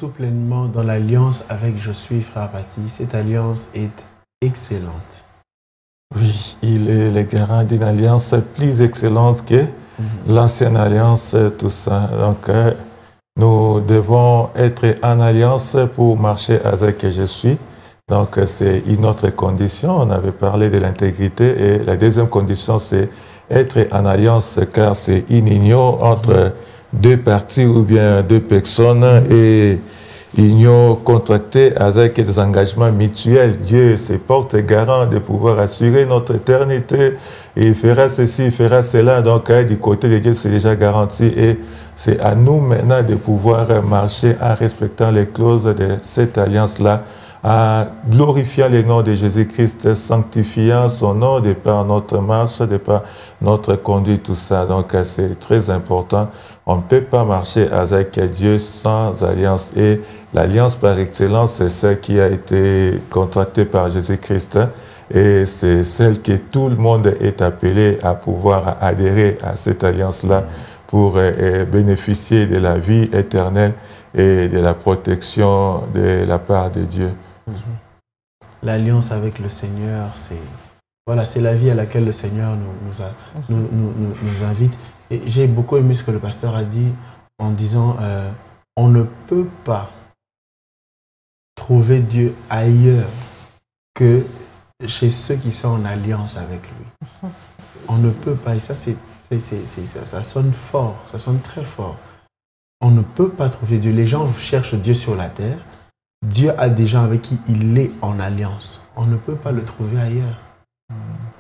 tout pleinement dans l'alliance avec Je suis Frère Paty. Cette alliance est excellente. Oui, il est le garant d'une alliance plus excellente que l'ancienne alliance, tout ça. Donc, nous devons être en alliance pour marcher avec Je suis. Donc, c'est une autre condition. On avait parlé de l'intégrité. Et la deuxième condition, c'est être en alliance, car c'est une union entre deux parties ou bien deux personnes et union contractée avec des engagements mutuels. Dieu se porte garant de pouvoir assurer notre éternité. Et il fera ceci, il fera cela. Donc, du côté de Dieu, c'est déjà garanti. Et c'est à nous maintenant de pouvoir marcher en respectant les clauses de cette alliance-là, en glorifiant le nom de Jésus-Christ, sanctifiant son nom de par notre marche, de par notre conduite, tout ça. Donc, c'est très important. On ne peut pas marcher avec Dieu sans alliance. Et l'alliance par excellence, c'est celle qui a été contractée par Jésus-Christ. Et c'est celle que tout le monde est appelé à pouvoir adhérer à cette alliance-là pour bénéficier de la vie éternelle et de la protection de la part de Dieu. L'alliance avec le Seigneur, c'est voilà, c'est la vie à laquelle le Seigneur nous invite. Et j'ai beaucoup aimé ce que le pasteur a dit en disant on ne peut pas trouver Dieu ailleurs que chez ceux qui sont en alliance avec lui. On ne peut pas, et ça, ça sonne fort, ça sonne très fort. On ne peut pas trouver Dieu. Les gens cherchent Dieu sur la terre. Dieu a des gens avec qui il est en alliance. On ne peut pas le trouver ailleurs.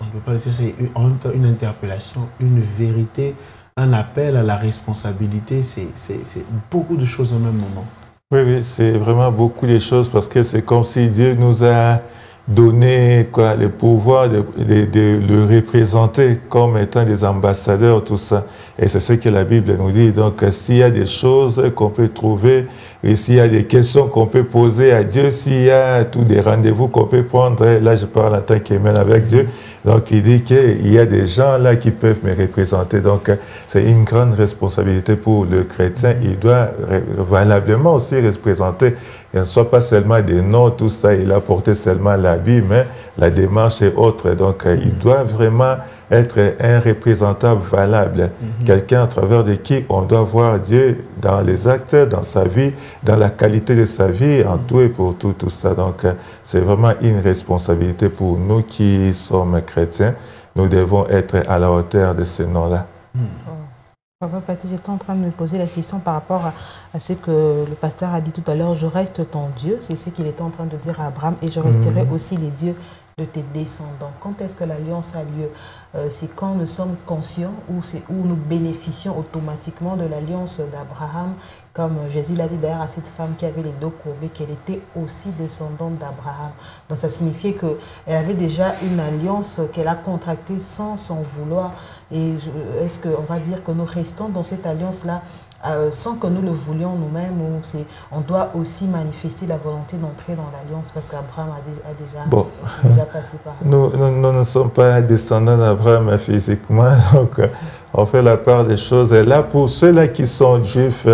On ne peut pas le dire. C'est en même temps une interpellation, une vérité, un appel à la responsabilité. C'est beaucoup de choses au même moment. Oui, oui, c'est vraiment beaucoup de choses parce que c'est comme si Dieu nous a donné quoi, le pouvoir de le représenter comme étant des ambassadeurs, tout ça. Et c'est ce que la Bible nous dit. Donc, s'il y a des choses qu'on peut trouver, et s'il y a des questions qu'on peut poser à Dieu, s'il y a tous des rendez-vous qu'on peut prendre, là, je parle en tant qu'humain avec Dieu, donc il dit qu'il y a des gens là qui peuvent me représenter. Donc, c'est une grande responsabilité pour le chrétien. Il doit valablement aussi représenter. Il ne soit pas seulement des noms, tout ça, il a porté seulement l'habit, mais la démarche est autre. Donc, il doit vraiment être un représentant valable. Quelqu'un à travers de qui on doit voir Dieu dans les actes, dans sa vie, dans la qualité de sa vie, en tout et pour tout, tout ça. Donc, c'est vraiment une responsabilité pour nous qui sommes chrétiens. Nous devons être à la hauteur de ce nom-là. Papa Paty, j'étais en train de me poser la question par rapport à ce que le pasteur a dit tout à l'heure. Je reste ton Dieu, c'est ce qu'il était en train de dire à Abraham, et je resterai aussi les dieux de tes descendants. Quand est-ce que l'alliance a lieu? C'est quand nous sommes conscients ou où nous bénéficions automatiquement de l'alliance d'Abraham, comme Jésus l'a dit d'ailleurs à cette femme qui avait les dos courbés, qu'elle était aussi descendante d'Abraham. Donc ça signifiait qu'elle avait déjà une alliance qu'elle a contractée sans s'en vouloir. Et est-ce qu'on va dire que nous restons dans cette alliance-là sans que nous le voulions nous-mêmes, ou on doit aussi manifester la volonté d'entrer dans l'alliance parce qu'Abraham a déjà passé par là. Nous ne sommes pas descendants d'Abraham physiquement, donc on fait la part des choses. Et là, pour ceux-là qui sont juifs,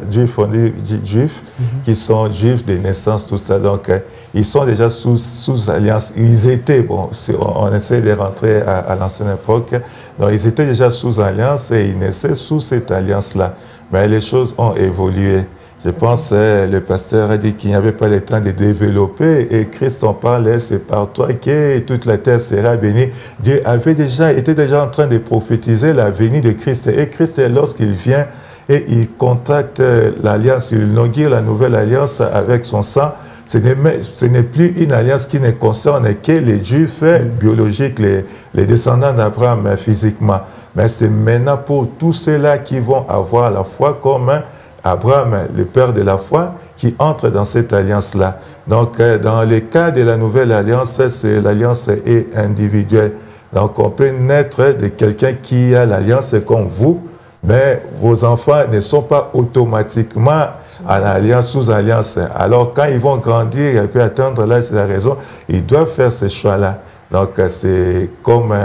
juifs, qui sont juifs de naissance, tout ça, donc ils sont déjà sous alliance. Ils étaient, bon, on essaie de rentrer à l'ancienne époque, donc ils étaient déjà sous alliance et ils naissaient sous cette alliance-là. Mais les choses ont évolué. Je pense que le pasteur a dit qu'il n'y avait pas le temps de développer et Christ en parlait, c'est par toi que toute la terre sera bénie. Dieu était déjà en train de prophétiser la venue de Christ. Et Christ, lorsqu'il vient et il contacte l'alliance, il inaugure la nouvelle alliance avec son sang, ce n'est plus une alliance qui ne concerne que les Juifs biologiques, les descendants d'Abraham physiquement. Mais c'est maintenant pour tous ceux-là qui vont avoir la foi comme Abraham, le père de la foi, qui entre dans cette alliance-là. Donc, dans le cas de la nouvelle alliance, l'alliance est individuelle. Donc, on peut naître de quelqu'un qui a l'alliance comme vous, mais vos enfants ne sont pas automatiquement en alliance, sous alliance. Alors, quand ils vont grandir et puis atteindre l'âge de la raison, ils doivent faire ce choix-là. Donc, c'est comme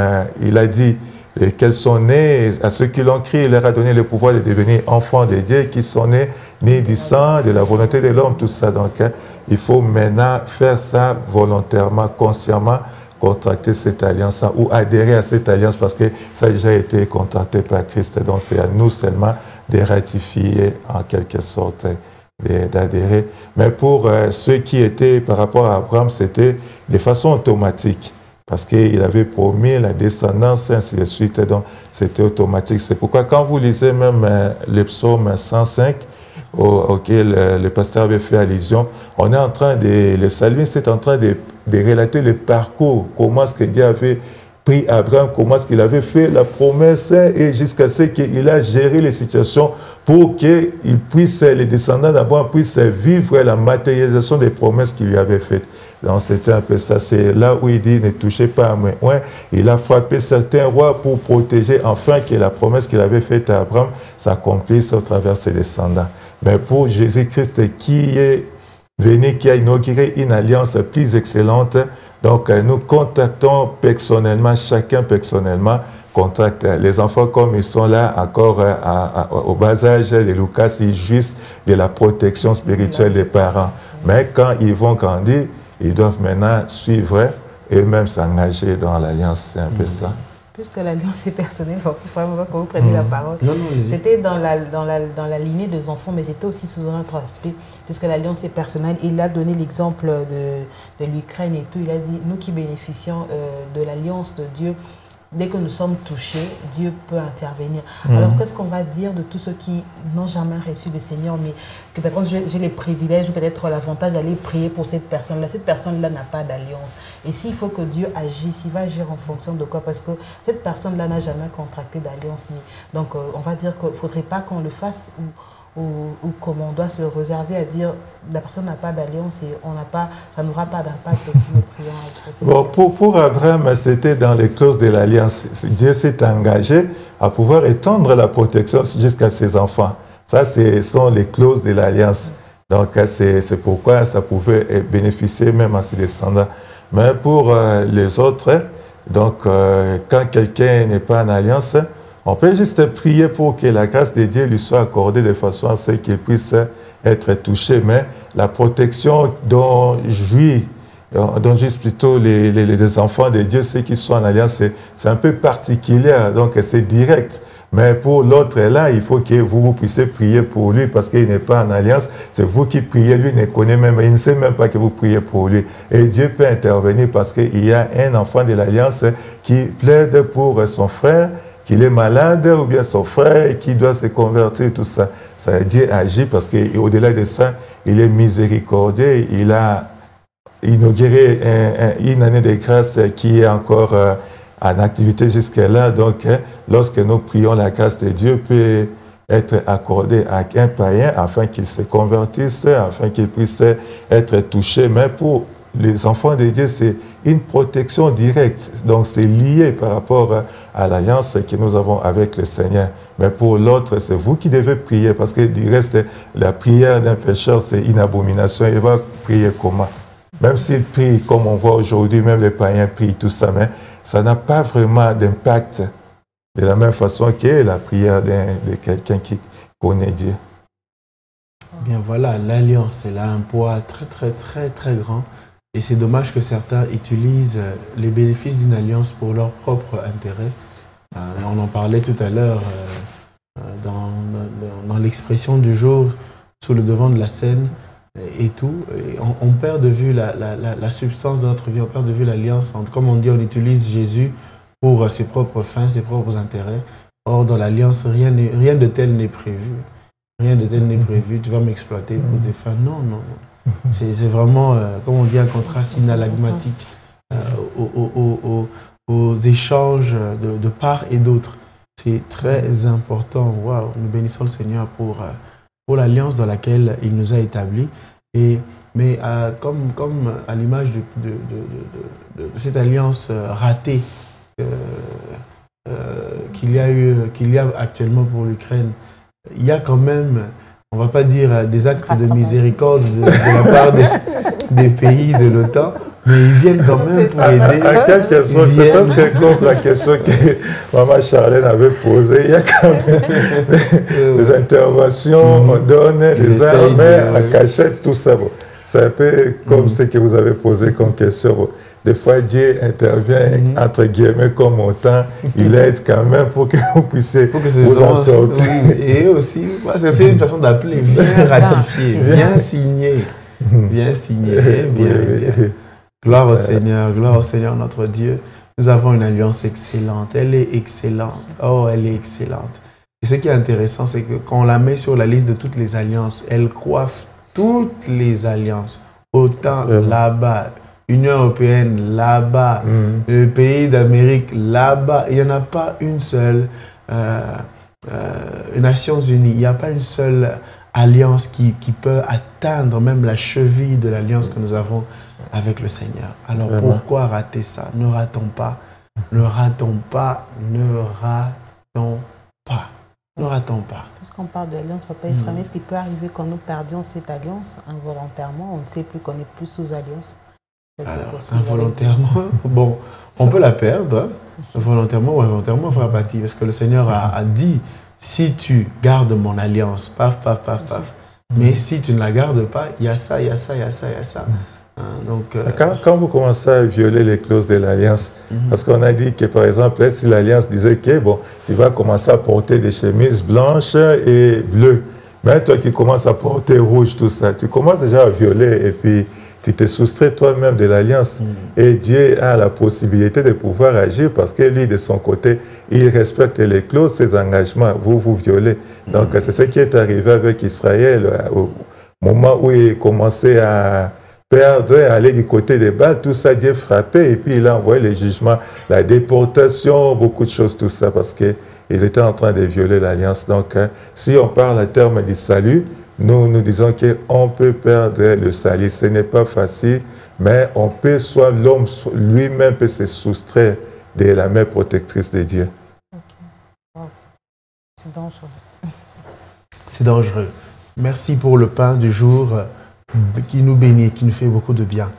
il a dit, et qu'elles sont nées, à ceux qui l'ont crié, il leur a donné le pouvoir de devenir enfants de Dieu, qui sont nés du sang, de la volonté de l'homme, tout ça. Donc, il faut maintenant faire ça volontairement, consciemment, contracter cette alliance ou adhérer à cette alliance parce que ça a déjà été contracté par Christ. Donc, c'est à nous seulement de ratifier en quelque sorte, d'adhérer. Mais pour ceux qui étaient par rapport à Abraham, c'était de façon automatique. Parce qu'il avait promis la descendance, ainsi de suite, donc c'était automatique. C'est pourquoi quand vous lisez même le psaume 105, auquel le pasteur avait fait allusion, on est en train de, le psalmiste est en train de relater le parcours, comment est-ce que Dieu avait pris Abraham, comment est-ce qu'il avait fait la promesse et jusqu'à ce qu'il a géré les situations pour qu'il puisse, les descendants d'Abraham puissent vivre la matérialisation des promesses qu'il lui avait faites. Donc c'était un peu ça, c'est là où il dit ne touchez pas à moi. Il a frappé certains rois pour protéger enfin que la promesse qu'il avait faite à Abraham s'accomplisse au travers de ses descendants. Mais pour Jésus-Christ qui est venu, qui a inauguré une alliance plus excellente, donc nous contactons personnellement, chacun personnellement, contacte les enfants comme ils sont là encore au bas âge de Lucas, ils jouissent de la protection spirituelle des parents. Mais quand ils vont grandir, ils doivent maintenant suivre et même s'engager dans l'alliance, c'est un peu ça. Puisque l'alliance est personnelle, il faut vraiment que vous preniez la parole. C'était dans la lignée des enfants, mais j'étais aussi sous un autre aspect, puisque l'alliance est personnelle. Il a donné l'exemple de l'Ukraine et tout. Il a dit, nous qui bénéficions de l'alliance de Dieu, dès que nous sommes touchés, Dieu peut intervenir. Alors, qu'est-ce qu'on va dire de tous ceux qui n'ont jamais reçu le Seigneur, mais que par contre, j'ai les privilèges ou peut-être l'avantage d'aller prier pour cette personne-là. Cette personne-là n'a pas d'alliance. Et s'il faut que Dieu agisse, il va agir en fonction de quoi? Parce que cette personne-là n'a jamais contracté d'alliance. Donc, on va dire qu'il ne faudrait pas qu'on le fasse ou comment on doit se réserver à dire la personne n'a pas d'alliance et on n'a pas, ça n'aura pas d'impact aussi nous prions. Bon, pour Abraham, c'était dans les clauses de l'alliance. Dieu s'est engagé à pouvoir étendre la protection jusqu'à ses enfants. Ça, ce sont les clauses de l'alliance. Donc, c'est pourquoi ça pouvait bénéficier même à ses descendants. Mais pour les autres, donc, quand quelqu'un n'est pas en alliance, on peut juste prier pour que la grâce de Dieu lui soit accordée de façon à ce qu'il puisse être touché. Mais la protection dont jouissent plutôt les enfants de Dieu, ceux qui sont en alliance, c'est un peu particulier, donc c'est direct. Mais pour l'autre là, il faut que vous puissiez prier pour lui parce qu'il n'est pas en alliance. C'est vous qui priez, lui ne connaît même, il ne sait même pas que vous priez pour lui. Et Dieu peut intervenir parce qu'il y a un enfant de l'alliance qui plaide pour son frère, qu'il est malade ou bien son frère qui doit se convertir, tout ça. Dieu agit parce qu'au-delà de ça, il est miséricordieux, il a inauguré une année de grâce qui est encore en activité jusque-là. Donc, lorsque nous prions, la grâce de Dieu peut être accordée à un païen afin qu'il se convertisse, afin qu'il puisse être touché. Mais pour les enfants de Dieu, c'est une protection directe. Donc, c'est lié par rapport à l'alliance que nous avons avec le Seigneur. Mais pour l'autre, c'est vous qui devez prier parce que du reste, la prière d'un pécheur, c'est une abomination. Il va prier comment? Même s'il prie comme on voit aujourd'hui, même les païens prient tout ça, mais ça n'a pas vraiment d'impact de la même façon que la prière de quelqu'un qui connaît Dieu. Bien voilà, l'alliance, elle a un poids très grand. Et c'est dommage que certains utilisent les bénéfices d'une alliance pour leur propre intérêt. On en parlait tout à l'heure dans l'expression du jour, sous le devant de la scène et tout. Et on perd de vue la substance de notre vie, on perd de vue l'alliance. Comme on dit, on utilise Jésus pour ses propres fins, ses propres intérêts. Or, dans l'alliance, rien de tel n'est prévu. Rien de tel n'est prévu. Tu vas m'exploiter pour tes fins. Non. C'est vraiment, comme on dit, un contraste inalagmatique aux échanges de part et d'autre. C'est très important. Wow, nous bénissons le Seigneur pour l'alliance dans laquelle il nous a établis. Mais comme à l'image de cette alliance ratée qu'il y a actuellement pour l'Ukraine, il y a quand même, on ne va pas dire des actes de miséricorde de la part des pays de l'OTAN, Mais ils viennent quand même pour aider. À quelque sorte, c'est parce que comme la question que Maman Charlène avait posée, il y a quand même des interventions, on donne des armes à cachette, tout ça. Bon. C'est un peu comme ce que vous avez posé comme question. Bon. Des fois, Dieu intervient, entre guillemets, comme autant, il aide quand même pour que vous puissiez vous en sortir. Oui. Et aussi, c'est une façon d'appeler, viens ratifier, viens signer. Viens signer, bien. Gloire au Seigneur notre Dieu. Nous avons une alliance excellente. Elle est excellente. Oh, elle est excellente. Et ce qui est intéressant, c'est que quand on la met sur la liste de toutes les alliances, elle coiffe toutes les alliances. Autant là-bas, Union européenne là-bas, le pays d'Amérique là-bas. Il n'y en a pas une seule, Nations Unies, il n'y a pas une seule alliance qui peut atteindre même la cheville de l'alliance que nous avons avec le Seigneur. Alors pourquoi rater ça? Ne ratons pas, ne ratons pas, ne ratons pas. Ne ratons pas. Puisqu'on parle d'alliance, Papa Ephraim, est-ce qu'il peut arriver quand nous perdions cette alliance involontairement? On ne sait plus qu'on n'est plus sous alliance. Alors, involontairement, bon, on peut la perdre, volontairement ou involontairement, frère Bati, parce que le Seigneur a dit, si tu gardes mon alliance, paf, paf, paf, paf, mais si tu ne la gardes pas, il y a ça, il y a ça, il y a ça, il y a ça. Donc, quand vous commencez à violer les clauses de l'alliance, parce qu'on a dit que par exemple, si l'alliance disait que bon, tu vas commencer à porter des chemises blanches et bleues, mais toi qui commences à porter rouge, tout ça, tu commences déjà à violer et puis tu te soustrais toi-même de l'alliance. Et Dieu a la possibilité de pouvoir agir parce que lui, de son côté, il respecte les clauses, ses engagements. Vous violez. Donc, c'est ce qui est arrivé avec Israël au moment où il commençait à perdre, aller du côté des Baals, tout ça, Dieu frappait et puis il a envoyé les jugements, la déportation, beaucoup de choses, tout ça, parce qu'ils étaient en train de violer l'alliance. Donc, si on parle à terme du salut, nous disons qu'on peut perdre le salut. Ce n'est pas facile, mais on peut, soit l'homme lui-même peut se soustraire de la main protectrice de Dieu. Wow. C'est dangereux. C'est dangereux. Merci pour le pain du jour qui nous bénit, qui nous fait beaucoup de bien.